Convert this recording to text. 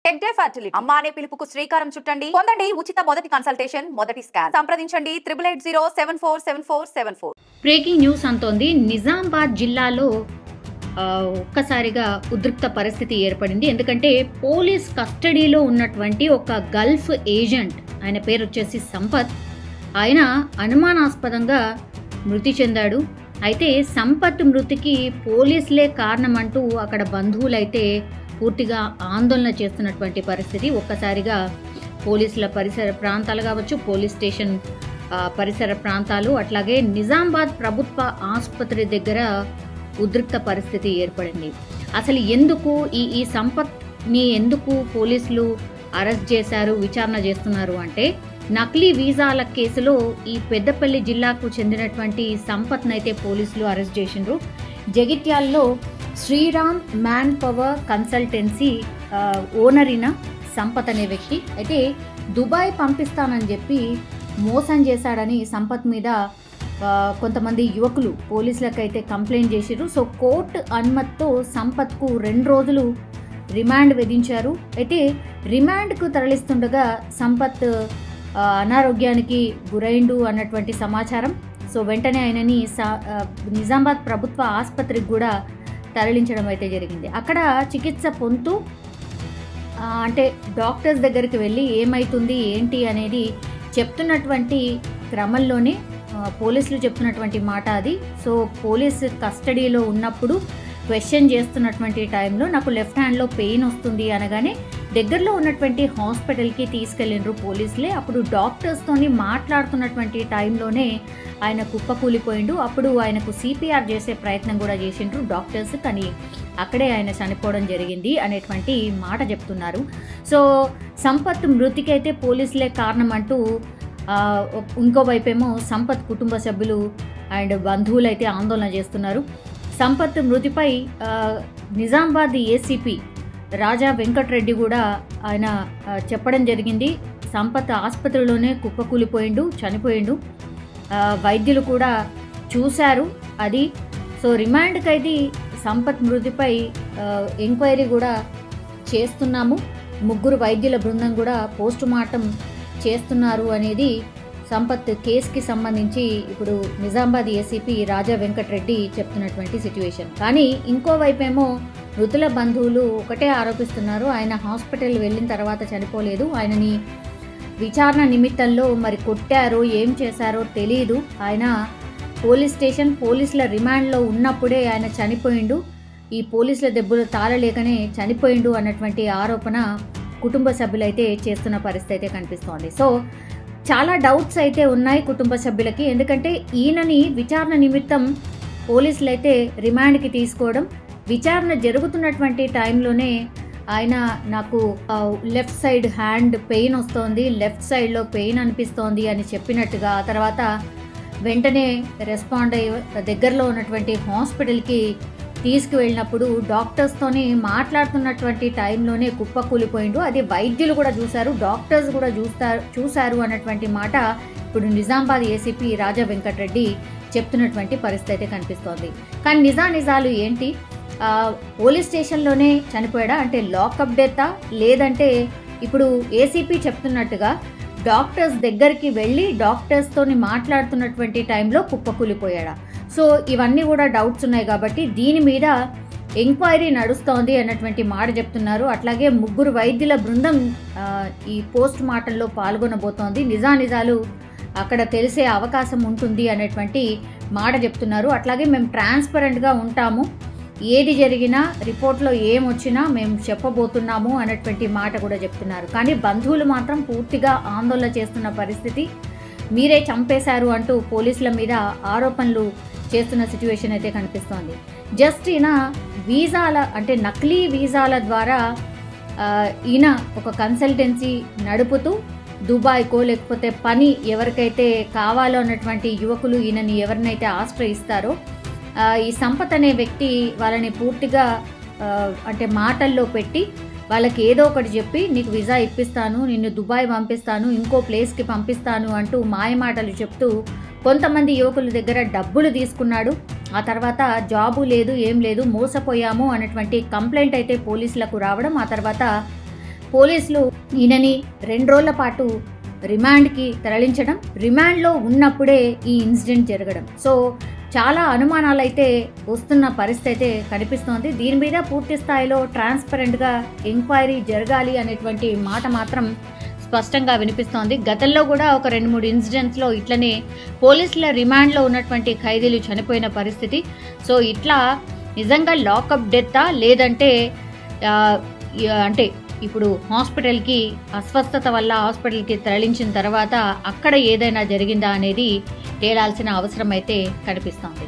Tech day fertility అమ్మ అనే పిలుపుకు శ్రీకారం చుట్టండి. పొందండి ఉచిత మొదటి కన్సల్టేషన్, మొదటి స్కాన్. సంప్రదించండి 8880747474. Breaking news అంతోంది. నిజామాబాద్ జిల్లాలో ఒక్కసారిగా ఉద్రిక్త పరిస్థితి ఏర్పడింది. ఎందుకంటే పోలీస్ కస్టడీలో ఉన్నటువంటి ఒక గల్ఫ్ ఏజెంట్, ఆయన పేరు వచ్చేసి సంపత్, ఆయన అనుమానాస్పదంగా మృతి చెందాడు. అయితే సంపత్ మృతికి పోలీసులే కారణమంటూ అక్కడ బంధువులైతే పూర్తిగా ఆందోళన చేస్తున్నటువంటి పరిస్థితి. ఒక్కసారిగా పోలీసుల పరిసర ప్రాంతాలు కావచ్చు, పోలీస్ స్టేషన్ పరిసర ప్రాంతాలు, అట్లాగే నిజామాబాద్ ప్రభుత్వ ఆసుపత్రి దగ్గర ఉద్రిక్త పరిస్థితి ఏర్పడింది. అసలు ఎందుకు ఈ సంపత్ని ఎందుకు పోలీసులు అరెస్ట్ చేశారు, విచారణ చేస్తున్నారు అంటే, నకిలీ వీసాల కేసులో ఈ పెద్దపల్లి జిల్లాకు చెందినటువంటి సంపత్ని అయితే పోలీసులు అరెస్ట్ చేసిండ్రు. జగిత్యాల్లో Sriram man power consultancy owner అయిన సంపత్ అనే వ్యక్తి అయితే దుబాయ్ పంపిస్తానని చెప్పి మోసం చేశాడని సంపత్ మీద కొంతమంది యువకులు పోలీసులకైతే కంప్లైంట్ చేసిర్రు. సో కోర్టు అనుమతితో సంపత్కు 2 రోజులు రిమాండ్ విధించారు. అయితే రిమాండ్కు తరలిస్తుండగా సంపత్ అనారోగ్యానికి గురైండు అన్నటువంటి సమాచారం. సో వెంటనే ఆయనని నిజామాబాద్ ప్రభుత్వ ఆసుపత్రికి కూడా తరలించడం అయితే జరిగింది. అక్కడ చికిత్స పొందుతూ అంటే డాక్టర్స్ దగ్గరికి వెళ్ళి ఏమవుతుంది ఏంటి అనేది చెప్తున్నటువంటి క్రమంలోనే పోలీసులు చెప్తున్నటువంటి మాట అది. సో పోలీస్ కస్టడీలో ఉన్నప్పుడు క్వశ్చన్ చేస్తున్నటువంటి టైంలో నాకు లెఫ్ట్ హ్యాండ్లో పెయిన్ వస్తుంది అనగానే దగ్గరలో ఉన్నటువంటి హాస్పిటల్కి తీసుకెళ్ళిండ్రు పోలీసులే. అప్పుడు డాక్టర్స్తోని మాట్లాడుతున్నటువంటి టైంలోనే ఆయన కుప్పకూలిపోయిండు. అప్పుడు ఆయనకు సిపిఆర్ చేసే ప్రయత్నం కూడా చేసిండ్రు డాక్టర్స్, కానీ అక్కడే ఆయన చనిపోవడం జరిగింది అనేటువంటి మాట చెప్తున్నారు. సో సంపత్ మృతికైతే పోలీసులే కారణం అంటూ ఇంకోవైపేమో సంపత్ కుటుంబ సభ్యులు అండ్ బంధువులు అయితే ఆందోళన చేస్తున్నారు. సంపత్ మృతిపై నిజామాబాద్ ఏసీపీ రాజా వెంకటరెడ్డి కూడా ఆయన చెప్పడం జరిగింది. సంపత్ ఆసుపత్రిలోనే కుప్పకూలిపోయిండు, చనిపోయిండు, వైద్యులు కూడా చూశారు అది. సో రిమాండ్కి అయితే సంపత్ మృతిపై ఎంక్వైరీ కూడా చేస్తున్నాము, 3 వైద్యుల బృందం కూడా పోస్ట్ మార్టం చేస్తున్నారు అనేది సంపత్ కేసుకి సంబంధించి ఇప్పుడు నిజామాబాద్ ఏసీపీ రాజా వెంకటరెడ్డి చెప్తున్నటువంటి సిచ్యువేషన్. కానీ ఇంకోవైపేమో మృతుల బంధువులు ఒకటే ఆరోపిస్తున్నారు, ఆయన హాస్పిటల్ వెళ్ళిన తర్వాత చనిపోలేదు, ఆయనని విచారణ నిమిత్తంలో మరి కొట్టారో ఏం చేశారో తెలియదు, ఆయన పోలీస్ స్టేషన్ పోలీసుల రిమాండ్లో ఉన్నప్పుడే ఆయన చనిపోయిండు, ఈ పోలీసుల దెబ్బలు తాళలేకనే చనిపోయిండు అన్నటువంటి ఆరోపణ కుటుంబ సభ్యులైతే చేస్తున్న పరిస్థితి అయితే కనిపిస్తోంది. సో చాలా డౌట్స్ అయితే ఉన్నాయి కుటుంబ సభ్యులకి. ఎందుకంటే ఈయనని విచారణ నిమిత్తం పోలీసులు అయితే రిమాండ్కి తీసుకోవడం, విచారణ జరుగుతున్నటువంటి టైంలోనే ఆయన నాకు లెఫ్ట్ సైడ్ హ్యాండ్ పెయిన్ వస్తోంది, లెఫ్ట్ సైడ్లో పెయిన్ అనిపిస్తోంది అని చెప్పినట్టుగా, ఆ తర్వాత వెంటనే రెస్పాండ్ అయ్యి దగ్గరలో ఉన్నటువంటి హాస్పిటల్కి తీసుకువెళ్ళినప్పుడు డాక్టర్స్తోని మాట్లాడుతున్నటువంటి టైంలోనే కుప్పకూలిపోయిండు, అది వైద్యులు కూడా చూశారు, డాక్టర్స్ కూడా చూశారు అన్నటువంటి మాట ఇప్పుడు నిజామాబాద్ ఏసీపీ రాజా వెంకటరెడ్డి చెప్తున్నటువంటి పరిస్థితి అయితే కనిపిస్తోంది. కానీ నిజాలు ఏంటి, పోలీస్ స్టేషన్లోనే చనిపోయాడా అంటే లాకప్ డెత్తా, లేదంటే ఇప్పుడు ఏసీపీ చెప్తున్నట్టుగా డాక్టర్స్ దగ్గరికి వెళ్ళి డాక్టర్స్తోని మాట్లాడుతున్నటువంటి టైంలో కుప్పకూలిపోయాడా? సో ఇవన్నీ కూడా డౌట్స్ ఉన్నాయి కాబట్టి దీని మీద ఎంక్వైరీ నడుస్తోంది అన్నటువంటి మాట చెప్తున్నారు. అట్లాగే 3 వైద్యుల బృందం ఈ పోస్ట్ మార్టంలో పాల్గొనబోతోంది, నిజాలు అక్కడ తెలిసే అవకాశం ఉంటుంది అనేటువంటి మాట చెప్తున్నారు. అట్లాగే మేము ట్రాన్స్పరెంట్గా ఉంటాము, ఏది జరిగినా రిపోర్ట్లో ఏమొచ్చినా మేము చెప్పబోతున్నాము అన్నటువంటి మాట కూడా చెప్తున్నారు. కానీ బంధువులు మాత్రం పూర్తిగా ఆందోళన చేస్తున్న పరిస్థితి. మీరే చంపేశారు అంటూ పోలీసుల మీద ఆరోపణలు చేస్తున్న సిచ్యువేషన్ అయితే కనిపిస్తోంది. జస్ట్ ఈయన వీసాల అంటే నకిలీ వీసాల ద్వారా ఈయన ఒక కన్సల్టెన్సీ నడుపుతూ దుబాయ్కో లేకపోతే పని ఎవరికైతే కావాలో అన్నటువంటి యువకులు ఈయనని ఎవరినైతే ఆశ్రయిస్తారో ఈ సంపత్ అనే వ్యక్తి వాళ్ళని పూర్తిగా అంటే మాటల్లో పెట్టి వాళ్ళకి ఏదో ఒకటి చెప్పి నీకు వీసా ఇప్పిస్తాను, నిన్ను దుబాయ్ పంపిస్తాను, ఇంకో ప్లేస్కి పంపిస్తాను అంటూ మాయమాటలు చెప్తూ కొంతమంది యువకుల దగ్గర డబ్బులు తీసుకున్నాడు. ఆ తర్వాత జాబు లేదు, ఏం లేదు, మోసపోయాము అనేటువంటి కంప్లైంట్ అయితే పోలీసులకు రావడం, ఆ తర్వాత పోలీసులు ఈయనని 2 రోజుల పాటు రిమాండ్కి తరలించడం, రిమాండ్లో ఉన్నప్పుడే ఈ ఇన్సిడెంట్ జరగడం. సో చాలా అనుమానాలు అయితే వస్తున్న పరిస్థితి అయితే కనిపిస్తోంది. దీని మీద పూర్తి స్థాయిలో ట్రాన్స్పరెంట్గా ఎంక్వైరీ జరగాలి అనేటువంటి మాట మాత్రం స్పష్టంగా వినిపిస్తోంది. గతంలో కూడా ఒక 2-3 ఇన్సిడెంట్స్లో ఇట్లనే పోలీసుల రిమాండ్లో ఉన్నటువంటి ఖైదీలు చనిపోయిన పరిస్థితి. సో ఇట్లా నిజంగా లాకప్ డెత్తా లేదంటే అంటే ఇప్పుడు హాస్పిటల్కి అస్వస్థత వల్ల హాస్పిటల్కి తరలించిన తర్వాత అక్కడ ఏదైనా జరిగిందా అనేది తేలాల్సిన అవసరం అయితే కనిపిస్తోంది.